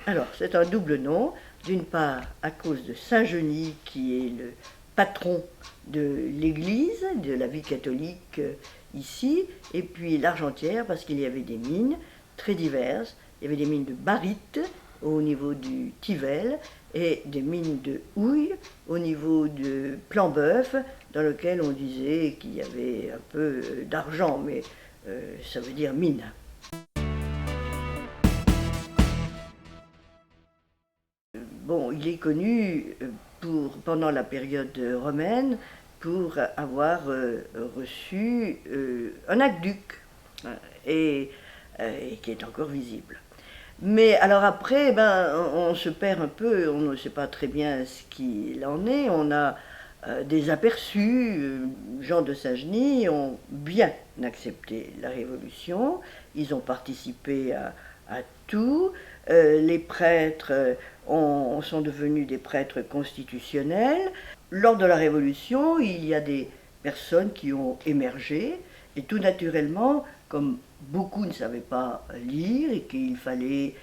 Alors, c'est un double nom. D'une part, à cause de Saint-Genis, qui est le patron de l'Église, de la vie catholique ici, et puis l'Argentière, parce qu'il y avait des mines très diverses. Il y avait des mines de baryte au niveau du Tivel et des mines de houille au niveau de Plambeuf, dans lequel on disait qu'il y avait un peu d'argent, mais ça veut dire mine. Bon, il est connu pendant la période romaine pour avoir reçu un aqueduc et, et qui est encore visible. Mais alors après, ben, on se perd un peu, on ne sait pas très bien ce qu'il en est. On a des aperçus. Jean de Saint-Genis ont bien accepté la Révolution. Ils ont participé à tout. Les prêtres sont devenus des prêtres constitutionnels. Lors de la Révolution, il y a des personnes qui ont émergé et tout naturellement, comme beaucoup ne savaient pas lire et qu'il fallait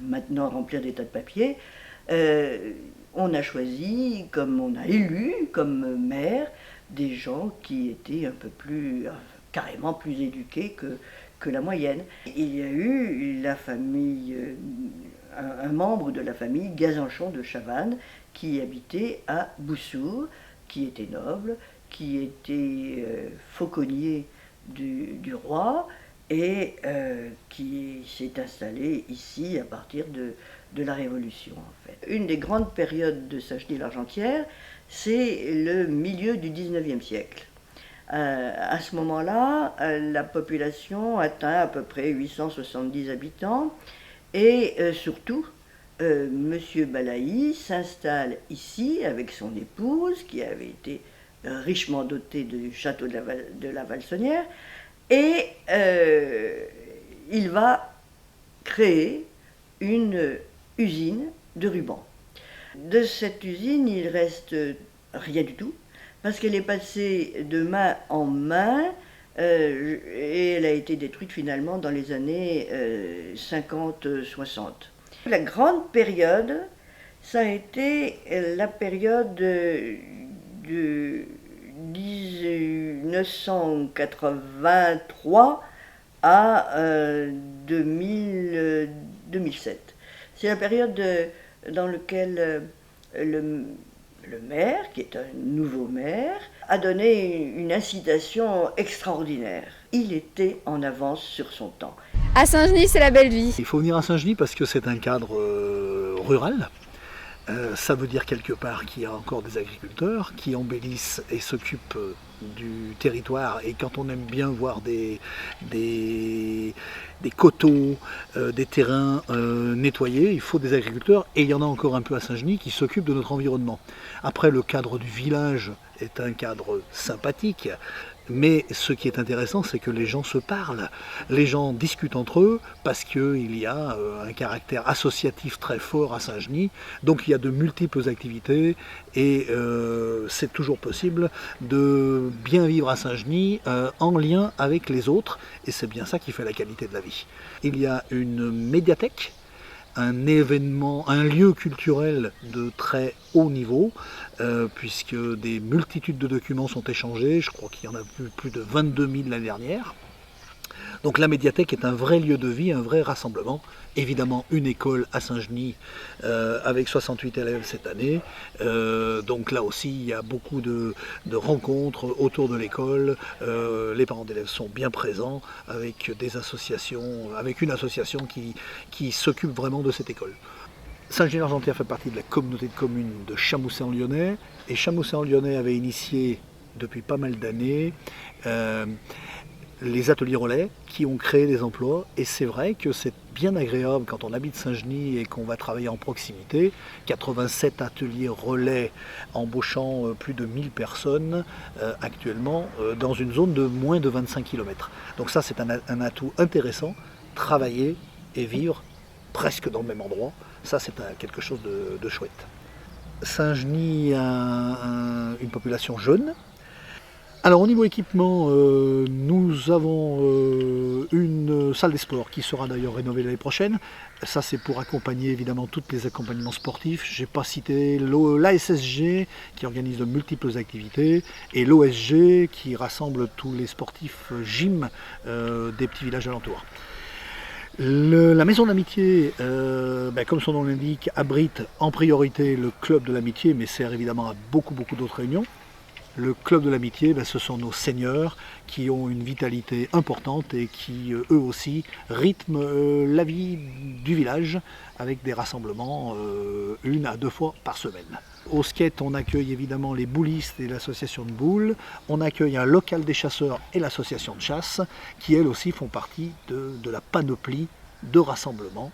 maintenant remplir des tas de papiers, on a choisi, comme on a élu comme maire, des gens qui étaient un peu plus, carrément plus éduqués que la moyenne. Il y a eu la famille, un membre de la famille Gazanchon de Chavannes qui habitait à Boussour, qui était noble, qui était fauconnier du roi et qui s'est installé ici à partir de la Révolution en fait. Une des grandes périodes de Saint-Genis-l'Argentière, c'est le milieu du 19e siècle. À ce moment-là, la population atteint à peu près 870 habitants et surtout, Monsieur Balaï s'installe ici avec son épouse qui avait été richement dotée du château de la Valsonnière et il va créer une usine de ruban. De cette usine, il reste rien du tout parce qu'elle est passée de main en main et elle a été détruite finalement dans les années 50-60. La grande période, ça a été la période de 1983 à 2007. C'est la période dans laquelle le maire, qui est un nouveau maire, a donné une incitation extraordinaire. Il était en avance sur son temps. À Saint-Genis, c'est la belle vie. Il faut venir à Saint-Genis parce que c'est un cadre rural. Ça veut dire quelque part qu'il y a encore des agriculteurs qui embellissent et s'occupent du territoire. Et quand on aime bien voir des coteaux, des terrains nettoyés, il faut des agriculteurs. Et il y en a encore un peu à Saint-Genis qui s'occupent de notre environnement. Après, le cadre du village est un cadre sympathique. Mais ce qui est intéressant, c'est que les gens se parlent, les gens discutent entre eux, parce qu'il y a un caractère associatif très fort à Saint-Genis, donc il y a de multiples activités, et c'est toujours possible de bien vivre à Saint-Genis en lien avec les autres, et c'est bien ça qui fait la qualité de la vie. Il y a une médiathèque, un événement, un lieu culturel de très haut niveau, puisque des multitudes de documents sont échangés, je crois qu'il y en a plus de 22 000 l'année dernière. Donc la médiathèque est un vrai lieu de vie, un vrai rassemblement. Évidemment une école à Saint-Genis avec 68 élèves cette année. Donc là aussi il y a beaucoup de rencontres autour de l'école. Les parents d'élèves sont bien présents avec des associations, avec une association qui s'occupe vraiment de cette école. Saint-Genis-l'Argentière fait partie de la communauté de communes de Chamousset-en-Lyonnais. Et Chamousset-en-Lyonnais avait initié depuis pas mal d'années les ateliers relais qui ont créé des emplois, et c'est vrai que c'est bien agréable quand on habite Saint-Genis et qu'on va travailler en proximité. 87 ateliers relais embauchant plus de 1000 personnes actuellement dans une zone de moins de 25 km. Donc ça c'est un atout intéressant, travailler et vivre presque dans le même endroit, ça c'est quelque chose de chouette. Saint-Genis a une population jeune. Alors au niveau équipement, nous avons une salle des sports qui sera d'ailleurs rénovée l'année prochaine. Ça c'est pour accompagner évidemment tous les accompagnements sportifs. Je n'ai pas cité l'ASSG qui organise de multiples activités et l'OSG qui rassemble tous les sportifs gym des petits villages alentours. La maison de l'amitié, comme son nom l'indique, abrite en priorité le club de l'amitié, mais sert évidemment à beaucoup d'autres réunions. Le club de l'amitié, ce sont nos seniors qui ont une vitalité importante et qui, eux aussi, rythment la vie du village avec des rassemblements 1 à 2 fois par semaine. Au skate, on accueille évidemment les boulistes et l'association de boules. On accueille un local des chasseurs et l'association de chasse qui, elles aussi, font partie de la panoplie de rassemblements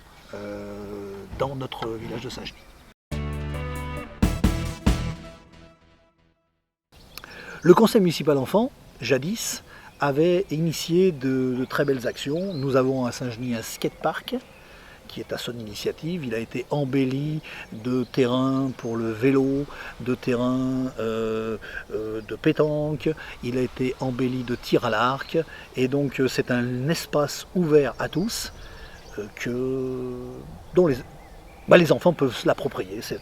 dans notre village de Saint-Genis. Le conseil municipal enfant, jadis, avait initié de très belles actions. Nous avons à Saint-Genis un skatepark qui est à son initiative. Il a été embelli de terrains pour le vélo, de terrains de pétanque. Il a été embelli de tir à l'arc. Et donc c'est un espace ouvert à tous dont les enfants peuvent se l'approprier. C'est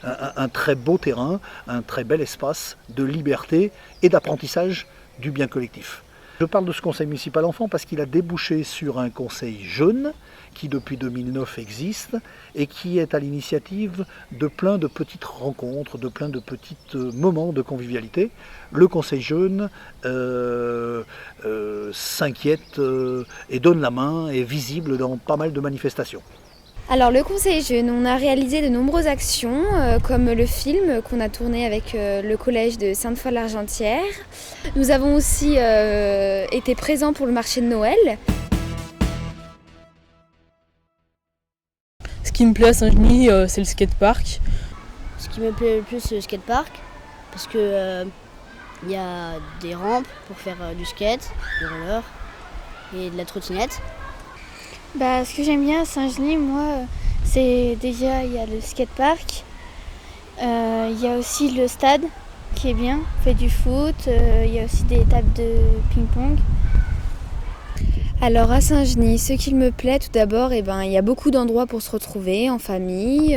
un très beau terrain, un très bel espace de liberté et d'apprentissage du bien collectif. Je parle de ce conseil municipal enfant parce qu'il a débouché sur un conseil jeune qui depuis 2009 existe et qui est à l'initiative de plein de petites rencontres, de plein de petits moments de convivialité. Le conseil jeune s'inquiète et donne la main, est visible dans pas mal de manifestations. Alors le Conseil Jeune, on a réalisé de nombreuses actions comme le film qu'on a tourné avec le collège de Sainte-Foy-l'Argentière. Nous avons aussi été présents pour le marché de Noël. Ce qui me plaît à Saint-Genis, c'est le skatepark. Ce qui me plaît le plus, c'est le skatepark parce que il y a des rampes pour faire du skate, du roller et de la trottinette. Ce que j'aime bien à Saint-Genis, moi, c'est déjà, il y a le skatepark, il y a aussi le stade qui est bien, on fait du foot, il y a aussi des tables de ping-pong. Alors à Saint-Genis, ce qui me plaît tout d'abord, il y a beaucoup d'endroits pour se retrouver en famille,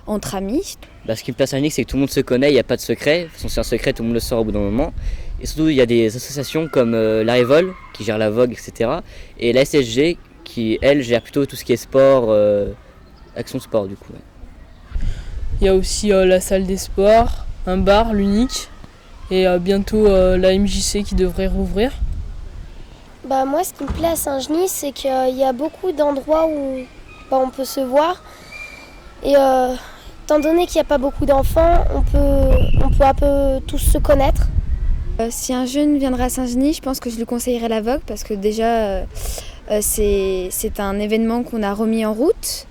entre amis. Ce qui me plaît à Saint-Genis, c'est que tout le monde se connaît, il n'y a pas de secret. De toute façon, c'est un secret, tout le monde le sort au bout d'un moment. Et surtout, il y a des associations comme la Révol, qui gère la Vogue, etc. Et la SSG, qui, elle, gère plutôt tout ce qui est sport, action sport, du coup. Ouais. Il y a aussi la salle des sports, un bar, l'Unique, et bientôt la MJC qui devrait rouvrir. Moi, ce qui me plaît à Saint-Genis, c'est qu'il y a beaucoup d'endroits où on peut se voir. Et étant donné qu'il n'y a pas beaucoup d'enfants, on peut un peu tous se connaître. Si un jeune viendra à Saint-Genis, je pense que je lui conseillerais la Vogue parce que déjà c'est un événement qu'on a remis en route.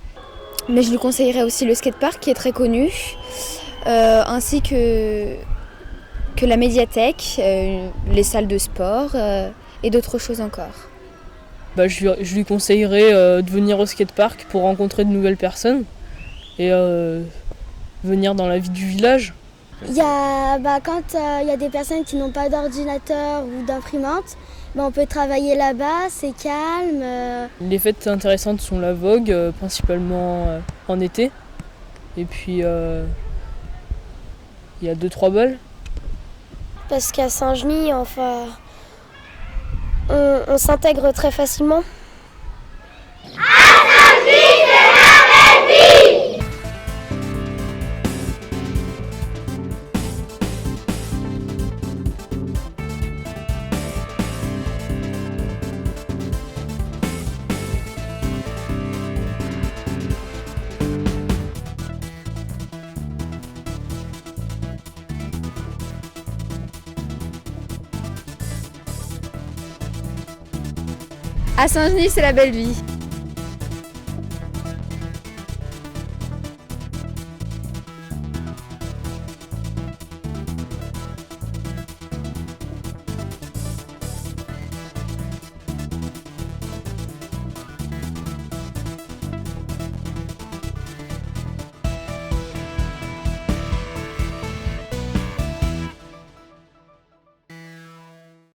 Mais je lui conseillerais aussi le skatepark qui est très connu, ainsi que la médiathèque, les salles de sport et d'autres choses encore. Je lui conseillerais de venir au skatepark pour rencontrer de nouvelles personnes et venir dans la vie du village. Il y a, quand il y a des personnes qui n'ont pas d'ordinateur ou d'imprimante, on peut travailler là-bas, c'est calme. Les fêtes intéressantes sont la Vogue, principalement en été. Et puis il y a 2-3 balles. Parce qu'à Saint-Genis, on s'intègre très facilement. À Saint-Genis, c'est la belle vie.